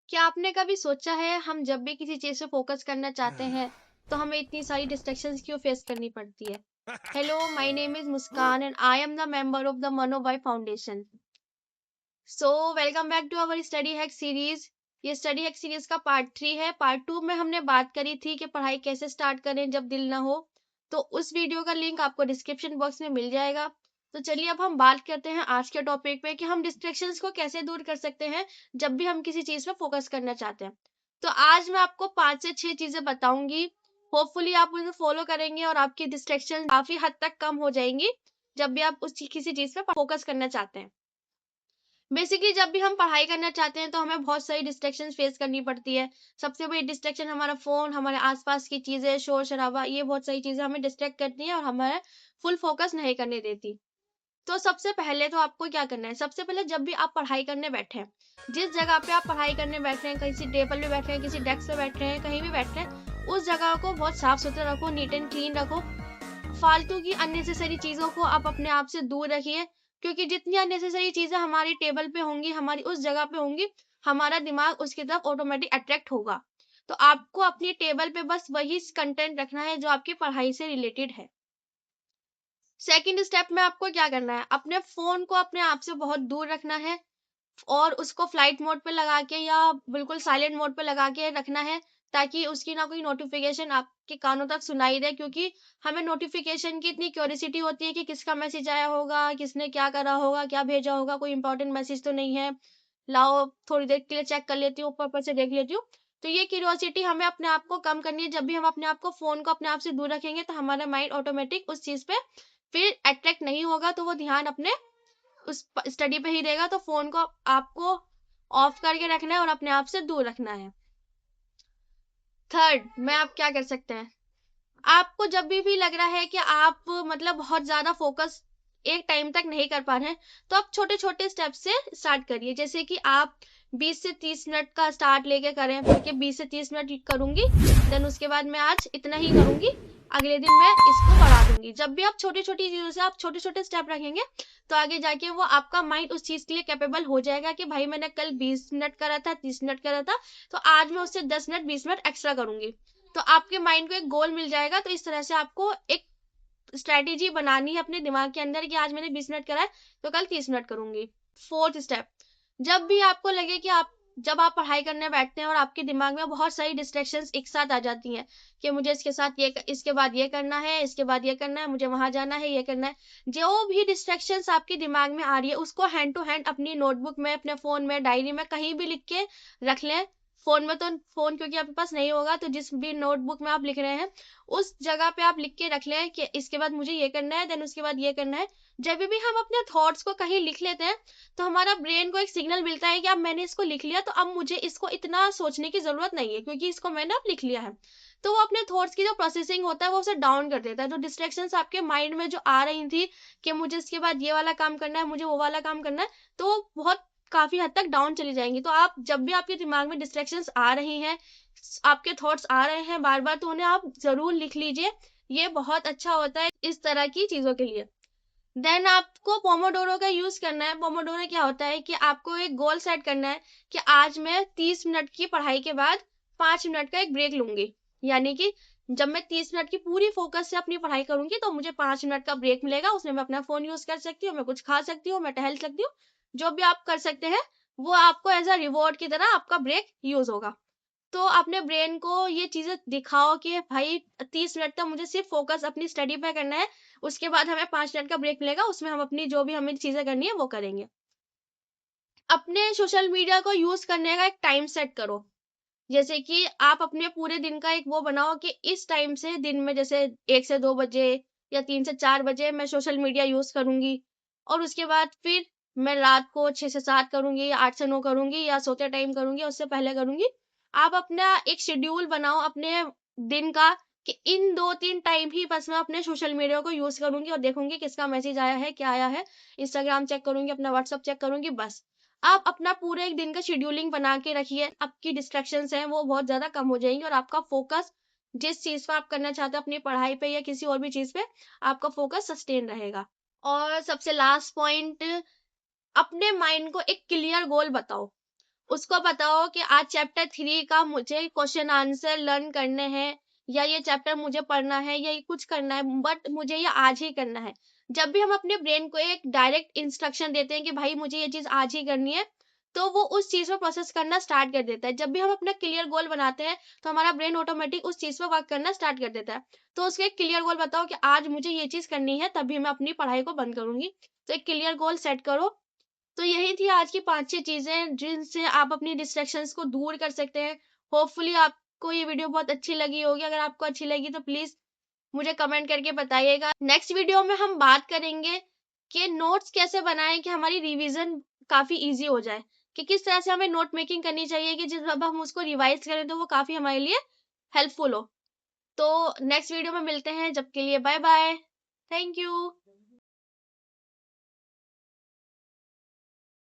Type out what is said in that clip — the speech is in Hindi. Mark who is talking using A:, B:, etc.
A: क्या आपने कभी सोचा है हम जब भी किसी चीज़ पे फ़ोकस करना चाहते हैं, तो हमें इतनी सारी डिस्ट्रैक्शंस क्यों फ़ेस करनी पड़ती है? Hello, my name is Muskan and I am the member of the Manobhai foundation. So welcome back to our study hack series. ये स्टडी हैक सीरीज़ का पार्ट 3 है। पार्ट 2 में हमने बात करी थी कि पढ़ाई कैसे स्टार्ट करें जब दिल ना हो। तो उस वीडियो का लिंक आपको डिस्क्रिप्शन बॉक्स में मिल जाएगा। तो चलिए अब हम बात करते हैं आज के टॉपिक पे कि हम डिस्ट्रैक्शंस को कैसे दूर कर सकते हैं जब भी हम किसी चीज़ पे फ़ोकस करना चाहते हैं। तो आज मैं आपको 5 से 6 चीज़ें बताऊँगी। होपफुली आप उन्हें फ़ॉलो करेंगे और आपकी डिस्ट्रैक्शन काफ़ी हद तक कम हो जाएँगी, जब भी आप किसी चीज़ पे फ़ोकस करना चाहते हैं। बेसिकली जब भी हम पढ़ाई करना चाहते हैं तो हमें बहुत सारी डिस्ट्रैक्शंस फेस करनी पड़ती है। सबसे बड़ी डिस्ट्रैक्शन हमारा फ़ोन, हमारे आस-पास की चीज़ें, शोर-शराबा, ये बहुत सारी चीज़ें हमें डिस्ट्रैक्ट करती हैं और हमें फुल फ़ोकस नहीं करने देती। तो सबसे पहले तो आपको क्या करना है, सबसे पहले जब भी आप पढ़ाई करने बैठें, जिस जगह पे आप पढ़ाई करने बैठ रहे हैं, किसी टेबल पे बैठ रहे हैं, किसी डेस्क पे बैठ रहे हैं, कहीं भी बैठ रहे हैं, उस जगह को बहुत साफ-सुथरा रखो, नीट एंड क्लीन रखो। फालतू की अननेसेसरी चीज़ों को आप अपने आप से दूर रखिए, क्योंकि जितनी अननेसेसरी चीज़ें हमारी टेबल पे होंगी, हमारी उस जगह पे होंगी, हमारा दिमाग उसकी तरफ ऑटोमेटिक अट्रैक्ट होगा। तो आपको अपनी टेबल पे बस वही कंटेंट रखना है जो आपकी पढ़ाई से रिलेटेड है। सेकंड स्टेप में आपको क्या करना है, अपने फ़ोन को अपने आप से बहुत दूर रखना है और उसको फ्लाइट मोड पे लगा के या बिल्कुल साइलेंट मोड पे लगा के रखना है, ताकि उसकी ना कोई नोटिफ़िकेशन आपके कानों तक सुनाई दे, क्योंकि हमें नोटिफ़िकेशन की इतनी क्यूरियोसिटी होती है कि किसका मैसेज आया होगा, किसने क्या करा होगा, क्या भेजा होगा, कोई इम्पोर्टेंट मैसेज तो नहीं है। लाओ थोड़ी देर के लिए चेक कर लेती हूँ, ऊपर-ऊपर से देख लेती हूँ। तो ये क्यूरियोसिटी हमें अपने आप को कम करनी है। जब भी हम अपने आप को फ़ोन को अपने आप से दूर रखेंगे, तो हमारा माइंड ऑटोमेटिक उस चीज़ पे फिर अट्रैक्ट नहीं होगा, तो वो ध्यान अपने उस स्टडी पे ही रहेगा। तो फ़ोन को आपको ऑफ करके रखना है और अपने आप से दूर रखना है। थर्ड में आप क्या कर सकते हैं, आपको जब भी लग रहा है कि आप मतलब बहुत ज़्यादा फ़ोकस एक टाइम तक नहीं कर पा रहे हैं, तो आप छोटे-छोटे स्टेप से स्टार्ट करिए। जैसे कि आप 20 से 30 मिनट का स्टार्ट लेके करें, कि 20 से 30 मिनट करूँगी, देन उसके बाद मैं आज इतना ही करूँगी, अगले दिन मैं इसको बढ़ा दूँगी। जब भी आप छोटी-छोटी चीज़ों से आप छोटे-छोटे स्टेप रखेंगे, तो आगे जाके वो आपका माइंड उस चीज़ के लिए कैपेबल हो जाएगा कि भाई मैंने कल 20 मिनट करा था, 30 मिनट करा था, तो आज मैं उससे 10 मिनट, 20 मिनट एक्स्ट्रा करूँगी। तो आपके माइंड को एक गोल मिल जाएगा। तो इस तरह से आपको एक स्ट्रैटेजी बनानी है अपने दिमाग के अंदर कि आज मैंने 20 मिनट करा है, तो कल 30 मिनट करूँगी। फोर्थ स्टेप, जब भी आपको लगे कि आप जब आप पढ़ाई करने बैठते हैं और आपके दिमाग में बहुत सारी डिस्ट्रैक्शंस एक साथ आ जाती हैं कि मुझे इसके साथ ये इसके बाद ये करना है, इसके बाद ये करना है, मुझे वहाँ जाना है, ये करना है। जो भी डिस्ट्रैक्शंस आपके दिमाग में आ रही है, उसको हैंड टू हैंड अपनी नोटबुक में, अपने फ़ोन में, डायरी में कहीं भी लिख के रख लें। फ़ोन में तो फ़ोन क्योंकि आपके पास नहीं होगा, तो जिस भी नोटबुक में आप लिख रहे हैं, उस जगह पे आप लिख के रख लें कि इसके बाद मुझे ये करना है, देन उसके बाद ये करना है। जब भी हम अपने थॉट्स को कहीं लिख लेते हैं, तो हमारा ब्रेन को एक सिग्नल मिलता है कि अब मैंने इसको लिख लिया, तो अब मुझे इसको इतना सोचने की ज़रूरत नहीं है, क्योंकि इसको मैंने अब लिख लिया है। तो वो अपने थॉट्स की जो प्रोसेसिंग होता है, वो उसे डाउन कर देता है। जो डिस्ट्रैक्शंस आपके माइंड में जो आ रही थी कि मुझे इसके बाद ये वाला काम करना है, मुझे वो वाला काम करना है, तो वो बहुत काफ़ी हद तक डाउन चली जाएँगी। तो आप जब भी आपके दिमाग में डिस्ट्रैक्शंस आ रही हैं, आपके थॉट्स आ रहे हैं बार-बार, तो उन्हें आप ज़रूर लिख लीजिए। ये बहुत अच्छा होता है इस तरह की चीज़ों के लिए। देन आपको पोमोडोरो का यूज़ करना है। पोमोडोरो क्या होता है कि आपको एक गोल सेट करना है कि आज मैं 30 मिनट की पढ़ाई के बाद 5 मिनट का एक ब्रेक लूँगी। यानी कि जब मैं 30 मिनट की पूरी फ़ोकस से अपनी पढ़ाई करूँगी, तो मुझे 5 मिनट का ब्रेक मिलेगा। उसमें मैं अपना फ़ोन यूज़ कर सकती हूँ, मैं कुछ खा सकती हूँ, मैं टहल सकती हूँ। जो भी आप कर सकते हैं, वो आपको एज़ अ रिवॉर्ड की तरह आपका ब्रेक यूज़ होगा। तो अपने ब्रेन को ये चीज़ें दिखाओ कि भाई 30 मिनट तक मुझे सिर्फ़ फ़ोकस अपनी स्टडी पे करना है, उसके बाद हमें 5 मिनट का ब्रेक मिलेगा, उसमें हम अपनी जो भी हमें चीज़ें करनी है वो करेंगे। अपने सोशल मीडिया को यूज़ करने का एक टाइम सेट करो। जैसे कि आप अपने पूरे दिन का एक वो बनाओ कि इस टाइम से दिन में जैसे 1 से 2 बजे या 3 से 4 बजे मैं सोशल मीडिया यूज़ करूँगी और उसके बाद फिर मैं रात को 6 से 7 करूँगी या 8 से 9 करूँगी या सोते टाइम करूँगी, उससे पहले करूँगी। आप अपना एक शेड्यूल बनाओ अपने दिन का कि इन 2-3 टाइम ही बस मैं अपने सोशल मीडिया को यूज़ करूँगी और देखूँगी किसका मैसेज आया है, क्या आया है। इंस्टाग्राम चेक करूँगी, अपना व्हाट्सएप चेक करूँगी बस। आप अपना पूरे एक दिन का शेड्यूलिंग बना के रखिए, आपकी डिस्ट्रैक्शंस हैं वो बहुत ज़्यादा कम हो जाएँगी और आपका फ़ोकस जिस चीज़ पे आप करना चाहते हो अपनी पढ़ाई पे या किसी और भी चीज़ पे, आपका फ़ोकस सस्टेन रहेगा। और सबसे लास्ट पॉइंट, अपने माइंड को एक क्लियर गोल बताओ। उसको बताओ कि आज चैप्टर 3 का मुझे क्वेश्चन आंसर लर्न करने हैं, या ये चैप्टर मुझे पढ़ना है, या ये कुछ करना है, बट मुझे ये आज ही करना है। जब भी हम अपने ब्रेन को एक डायरेक्ट इंस्ट्रक्शन देते हैं कि भाई मुझे ये चीज आज ही करनी है, तो वो उस चीज पर प्रोसेस करना स्टार्ट कर देता है। जब भी हम अपना क्लियर गोल बनाते हैं, तो हमारा ब्रेन ऑटोमेटिक उस चीज पर वर्क करना स्टार्ट कर देता है। तो उसके एक क्लियर गोल बताओ कि आज मुझे ये चीज करनी है, तभी मैं अपनी पढ़ाई को बंद करूंगी। तो एक क्लियर गोल सेट करो। तो यही थी आज की 5-6 चीजें जिनसे आप अपनी डिस्ट्रैक्शंस को दूर कर सकते हैं। होपफुली आपको ये वीडियो बहुत अच्छी लगी होगी। अगर आपको अच्छी लगी तो प्लीज मुझे कमेंट करके बताइएगा। नेक्स्ट वीडियो में हम बात करेंगे कि नोट्स कैसे बनाएं कि हमारी रिवीजन काफी इजी हो जाए, कि किस तरह से हमें नोट मेकिंग करनी चाहिए कि जब हम उसको रिवाइज करें तो वो काफी हमारे लिए हेल्पफुल हो। तो नेक्स्ट वीडियो में मिलते हैं, जब के लिए बाय बाय। Thank you.